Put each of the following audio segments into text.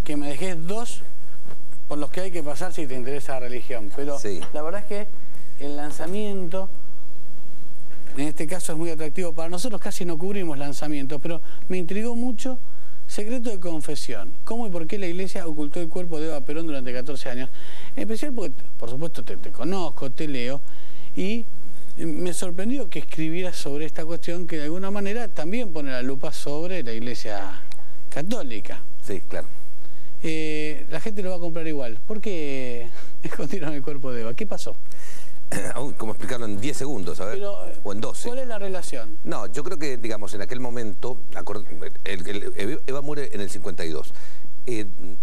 que me dejes 2 por los que hay que pasar si te interesa la religión. Pero sí, la verdad es que el lanzamiento, en este caso es muy atractivo para nosotros, casi no cubrimos lanzamientos, pero me intrigó mucho secreto de confesión. ¿Cómo y por qué la Iglesia ocultó el cuerpo de Eva Perón durante 14 años? En especial porque, por supuesto, te conozco, te leo, y me sorprendió que escribieras sobre esta cuestión que de alguna manera también pone la lupa sobre la Iglesia católica. Sí, claro. La gente lo va a comprar igual. ¿Por qué escondieron el cuerpo de Eva? ¿Qué pasó? ¿Cómo explicarlo en 10 segundos? A ver, Pero, o en 12. ¿cuál es la relación? No, yo creo que, digamos, en aquel momento, Eva muere en el 52.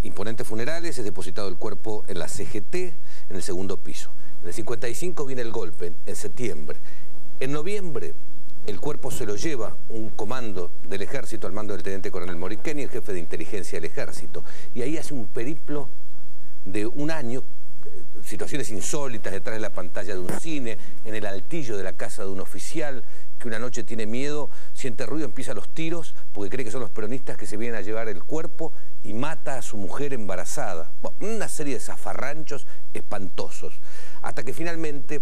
Imponentes funerales, es depositado el cuerpo en la CGT, en el segundo piso. En el 55 viene el golpe, en septiembre. En noviembre, el cuerpo se lo lleva un comando del ejército al mando del teniente coronel Moriqueni, el jefe de inteligencia del ejército. Y ahí hace un periplo de un año, situaciones insólitas detrás de la pantalla de un cine, en el altillo de la casa de un oficial, que una noche tiene miedo, siente ruido, empieza los tiros, porque cree que son los peronistas que se vienen a llevar el cuerpo, y mata a su mujer embarazada. Bueno, una serie de zafarranchos espantosos. Hasta que finalmente,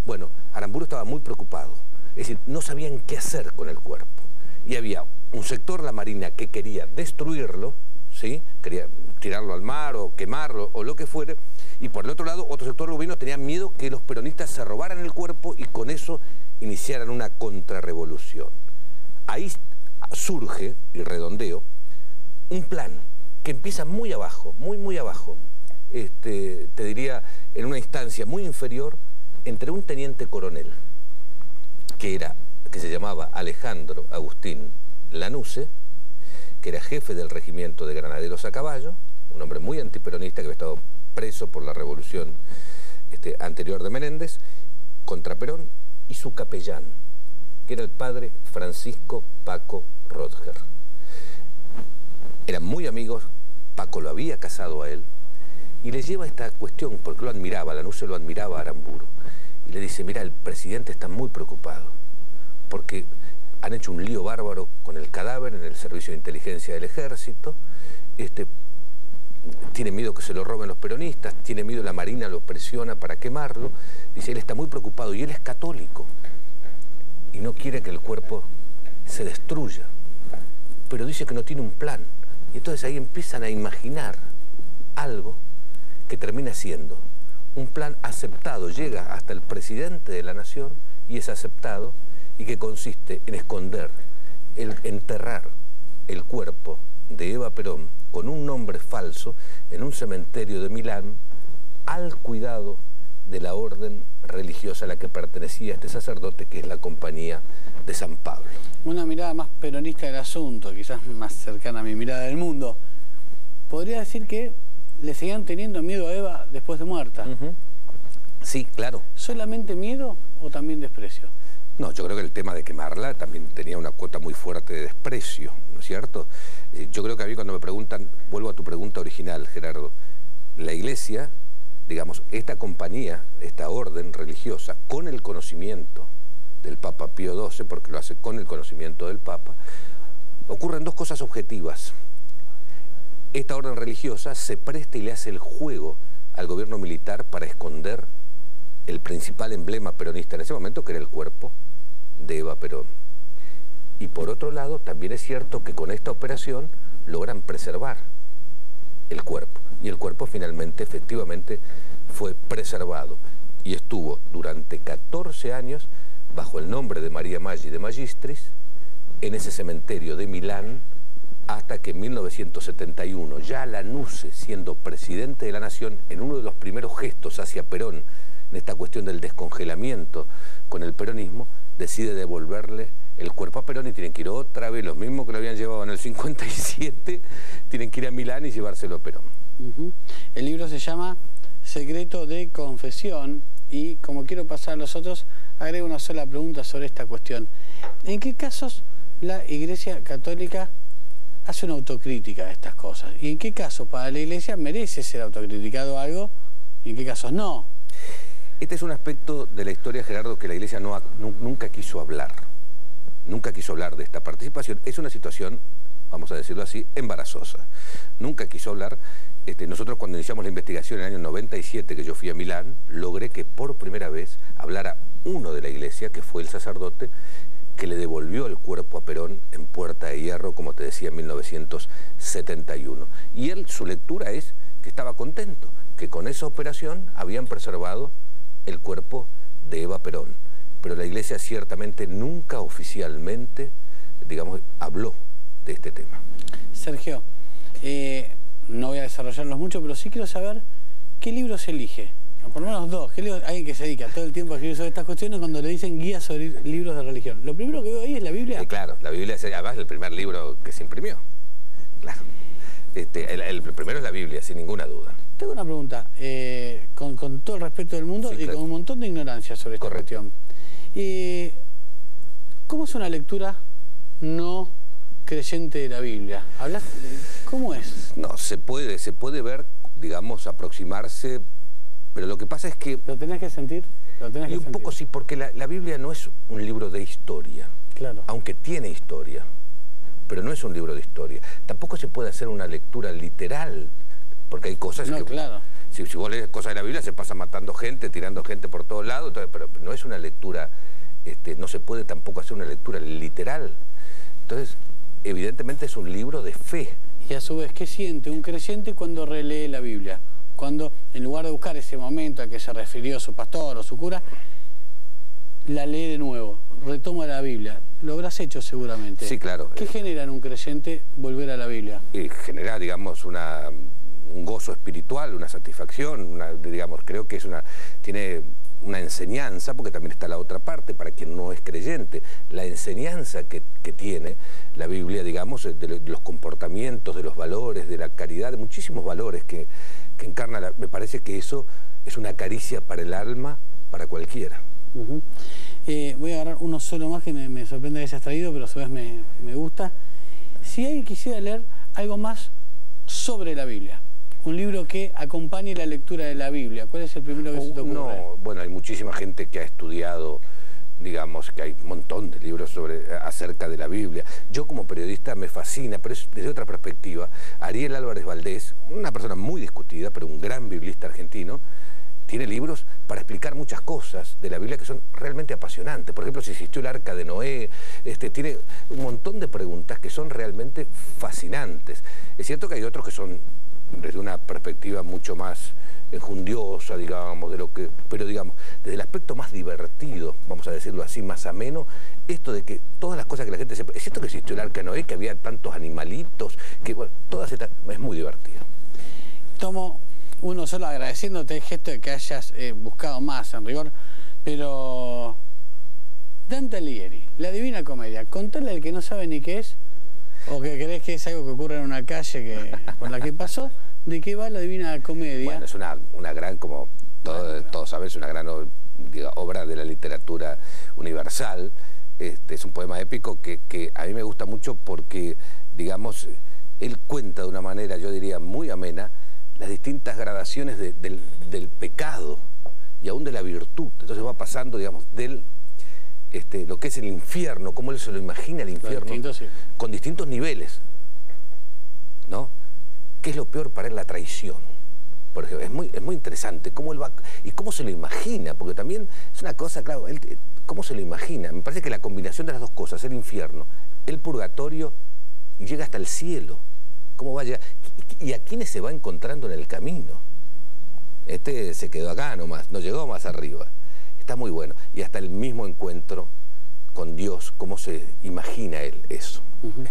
bueno, Aramburu estaba muy preocupado. Es decir, no sabían qué hacer con el cuerpo. Y había un sector de la Marina que quería destruirlo, ¿sí? Quería tirarlo al mar o quemarlo o lo que fuere. Y por el otro lado, otro sector del gobierno tenía miedo que los peronistas se robaran el cuerpo y con eso iniciaran una contrarrevolución. Ahí surge, y redondeo, un plan que empieza muy abajo, muy abajo, te diría en una instancia muy inferior, entre un teniente coronel, que se llamaba Alejandro Agustín Lanusse, que era jefe del regimiento de granaderos a caballo, un hombre muy antiperonista que había estado preso por la revolución anterior de Menéndez, contra Perón, y su capellán, que era el padre Francisco Paco Rodger. Eran muy amigos, Paco lo había casado a él, y le lleva esta cuestión, porque lo admiraba, Lanusse lo admiraba a Aramburu, y le dice, mira, el presidente está muy preocupado, porque han hecho un lío bárbaro con el cadáver en el servicio de inteligencia del ejército, tiene miedo que se lo roben los peronistas, tiene miedo la Marina lo presiona para quemarlo, dice, él está muy preocupado, y él es católico, y no quiere que el cuerpo se destruya, pero dice que no tiene un plan, y entonces ahí empiezan a imaginar algo que termina siendo un plan aceptado, llega hasta el presidente de la nación y es aceptado, y que consiste en esconder, enterrar el cuerpo de Eva Perón con un nombre falso en un cementerio de Milán al cuidado de la orden religiosa a la que pertenecía este sacerdote, que es la Compañía de San Pablo. Una mirada más peronista del asunto, quizás más cercana a mi mirada del mundo. Podría decir que le seguían teniendo miedo a Eva después de muerta. Sí, claro. ¿Solamente miedo o también desprecio? No, yo creo que el tema de quemarla también tenía una cuota muy fuerte de desprecio, ¿no es cierto? Yo creo que a mí cuando me preguntan, vuelvo a tu pregunta original, Gerardo, la Iglesia, digamos, esta compañía, esta orden religiosa, con el conocimiento del Papa Pío XII, porque lo hace con el conocimiento del Papa, ocurren dos cosas objetivas. Esta orden religiosa se presta y le hace el juego al gobierno militar para esconder el principal emblema peronista en ese momento, que era el cuerpo de Eva Perón. Y por otro lado, también es cierto que con esta operación logran preservar el cuerpo. Y el cuerpo finalmente, efectivamente, fue preservado. Y estuvo durante 14 años bajo el nombre de María Maggi de Magistris en ese cementerio de Milán, hasta que en 1971, ya Lanusse, siendo presidente de la Nación, en uno de los primeros gestos hacia Perón, en esta cuestión del descongelamiento con el peronismo, decide devolverle el cuerpo a Perón y tienen que ir otra vez, los mismos que lo habían llevado en el 57, tienen que ir a Milán y llevárselo a Perón. El libro se llama Secreto de Confesión y, como quiero pasar a los otros, agrego una sola pregunta sobre esta cuestión. ¿En qué casos la Iglesia Católica hace una autocrítica de estas cosas? ¿Y en qué casos para la Iglesia merece ser autocriticado algo y en qué casos no? Este es un aspecto de la historia, Gerardo, que la Iglesia nunca quiso hablar. Nunca quiso hablar de esta participación. Es una situación vamos a decirlo así, embarazosa. Nunca quiso hablar. Nosotros cuando iniciamos la investigación en el año 97, que yo fui a Milán, logré que por primera vez hablara uno de la iglesia, que fue el sacerdote, que le devolvió el cuerpo a Perón en Puerta de Hierro, como te decía, en 1971. Y él, su lectura es que estaba contento, que con esa operación habían preservado el cuerpo de Eva Perón. Pero la iglesia ciertamente nunca oficialmente, digamos, habló de este tema. Sergio, no voy a desarrollarlos mucho, pero sí quiero saber qué libros elige. Por lo menos dos. Alguien que se dedica todo el tiempo a escribir sobre estas cuestiones, cuando le dicen guías sobre libros de religión. Lo primero que veo ahí es la Biblia. Claro, la Biblia es además el primer libro que se imprimió. Claro. El primero es la Biblia, sin ninguna duda. Tengo una pregunta, con todo el respeto del mundo, sí, y claro, con un montón de ignorancia sobre esta cuestión. ¿Cómo es una lectura no creyente de la Biblia? ¿Cómo es? No, se puede ver, digamos, aproximarse, pero lo que pasa es que... ¿Lo tenés que sentir? Y un poco sí, porque la Biblia no es un libro de historia, claro, aunque tiene historia, pero no es un libro de historia. Tampoco se puede hacer una lectura literal, porque hay cosas que... Claro. Si vos lees cosas de la Biblia, se pasa matando gente, tirando gente por todos lados, entonces, pero no es una lectura, no se puede tampoco hacer una lectura literal. Entonces, evidentemente es un libro de fe. Y a su vez, ¿qué siente un creyente cuando relee la Biblia? Cuando, en lugar de buscar ese momento al que se refirió su pastor o su cura, la lee de nuevo, retoma la Biblia. Lo habrás hecho seguramente. Sí, claro. ¿Qué genera en un creyente volver a la Biblia? Genera, digamos, un gozo espiritual, una satisfacción, digamos, creo que tiene una enseñanza, porque también está la otra parte, para quien no es creyente, la enseñanza que tiene la Biblia, digamos, de los comportamientos, de los valores, de la caridad, de muchísimos valores que encarna, me parece que eso es una caricia para el alma, para cualquiera. Voy a agarrar uno solo más que me sorprende que hayas traído, pero a su vez me gusta. Si alguien quisiera leer algo más sobre la Biblia, un libro que acompañe la lectura de la Biblia, ¿cuál es el primero que se te ocurre? No, bueno, hay muchísima gente que ha estudiado, digamos, que hay un montón de libros acerca de la Biblia. Yo como periodista me fascina, pero es desde otra perspectiva. Ariel Álvarez Valdés, una persona muy discutida, pero un gran biblista argentino, tiene libros para explicar muchas cosas de la Biblia que son realmente apasionantes. Por ejemplo, si existió el arca de Noé, tiene un montón de preguntas que son realmente fascinantes. Es cierto que hay otros que son desde una perspectiva mucho más enjundiosa, digamos, pero digamos, desde el aspecto más divertido, vamos a decirlo así, más ameno, esto de que todas las cosas que la gente sepa, es cierto que existió el arca de Noé, que había tantos animalitos, que bueno, es muy divertido. Tomo uno solo agradeciéndote el gesto de que hayas buscado más, en rigor, pero Dante Alighieri, La Divina Comedia, contale al que no sabe ni qué es, o que crees que es algo que ocurre en una calle por la que pasó, ¿de qué va La Divina Comedia? Bueno, es una gran, como todos saben, es una gran obra de la literatura universal. Es un poema épico que a mí me gusta mucho porque, digamos, él cuenta de una manera, yo diría, muy amena, las distintas gradaciones del pecado y aún de la virtud. Entonces va pasando, digamos, lo que es el infierno, cómo él se lo imagina el infierno, sí, con distintos niveles, ¿no? ¿Qué es lo peor para él? La traición. Por ejemplo, es muy interesante cómo él va y cómo se lo imagina, porque también es una cosa, claro, cómo se lo imagina. Me parece que la combinación de las dos cosas, el infierno, el purgatorio, y llega hasta el cielo. ¿Cómo va a llegar? ¿Y a quiénes se va encontrando en el camino? Se quedó acá nomás, no llegó más arriba. Está muy bueno. Y hasta el mismo encuentro con Dios, cómo se imagina él eso.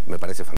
Me parece fantástico.